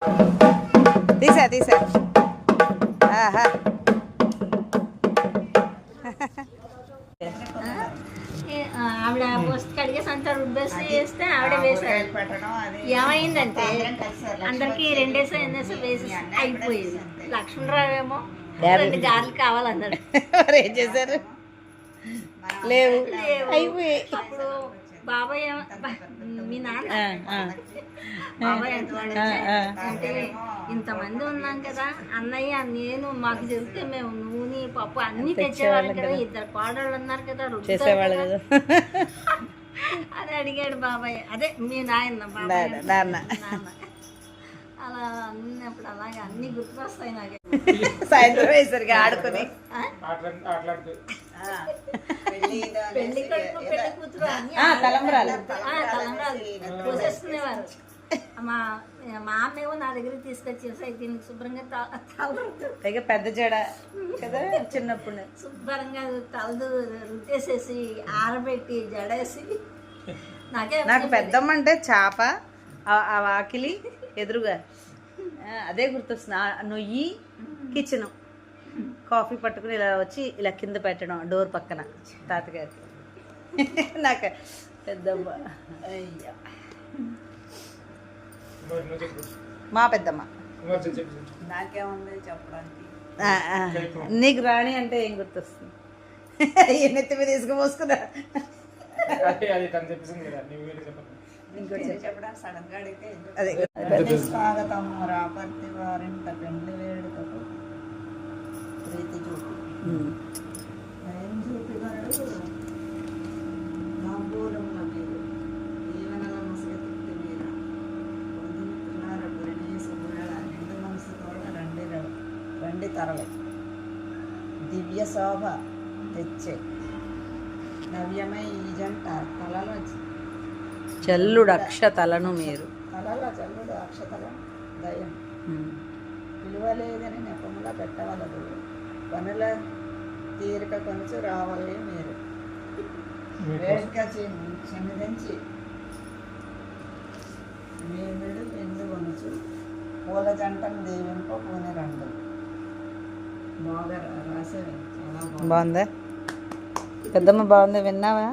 తీసా తీసా ఆహా ఆవిడ పోస్ట్ కడిగేసి అంతా రుబ్బేసి వేస్తే ఆవిడ వేసారు. ఏమైందంటే అందరికి 2 వేసో 8 వేసో వేసి అయిపోయేది. లక్ష్మణరావు ఏమో 2 గారెలు కావాలన్నాడు. ఏం చేశారు? లేవు అయిపోయి. అప్పుడు బాబాయ్ మీ నాన్న బాబాయ్ అంటే ఇంతమంది ఉన్నాం కదా అన్నయ్య నేను మాకు చెబితే మేము నూనె పప్పు అన్ని తెచ్చేవాళ్ళం కదా, 2 కోడళ్ళు ఉన్నారు కదా చేసేవాళ్ళు కదా అని అడిగాడు బాబాయ్. అదే మీ నాయన బాబాయ్ నాన్న అలా అన్నప్పుడు అలాగే అన్ని గుర్తుకొస్తాయి నాకు. సాయంత్రం వేసరికి ఆడుకుని పెళ్లి కొడుకు పెళ్లి కూతురు తలంబరాలు పోసేసుకునేవారు. మా అమ్మేమో నా దగ్గరికి తీసుకొచ్చేసాయి. దీనికి శుభ్రంగా పైగా పెద్ద జడ కదా చిన్నప్పుడు శుభ్రంగా తలదు రుట్టేసేసి ఆరబెట్టి జడేసి నాకు పెద్దమ్మ అంటే చేప ఆ వాకిలి ఎదురుగా అదే గుర్తొస్తుంది. నొయ్యి కిచెను కాఫీ పట్టుకుని ఇలా వచ్చి ఇలా కింద పెట్టడం డోర్ పక్కన తాతగారికి. నాకు పెద్దమ్మ అయ్యా మా పెద్దమ్మ. నాకేముంది చెప్పడానికి? నీకు రాణి అంటే ఏం గుర్తొస్తుంది? నెత్తి మీద తీసుకుపోసుకున్నా స్వాగతం రాపర్తి వారింట పెండ్లి వేడుకకు ప్రీతి చూపి ఏం చూపిగాడు నాగోలముల మీరు ఈవెనల ముసగెత్తి మీద పొందిమిత్రులార గురిని శుభ్రేళ నిండు మనసుతో రండి తరలి దివ్య శోభ తెచ్చే నవ్యమై ఈ జంట కళలో చల్లుడు అక్షతలను మీరు కళలో చల్లుడు అక్షతలం దయం విలువలేదని నెపములా పెట్టవలదు పనుల తీరిక కొంచెం రావాలి మీరు వేడుక చెన్నిదించి మేమిడు ఎందు కొనుచు పూల జంటను దీవింప పూని రండు. బాగా రాసేవి, చాలా బాగుందా పెద్దమ్మ? బాగుందా? విన్నావా?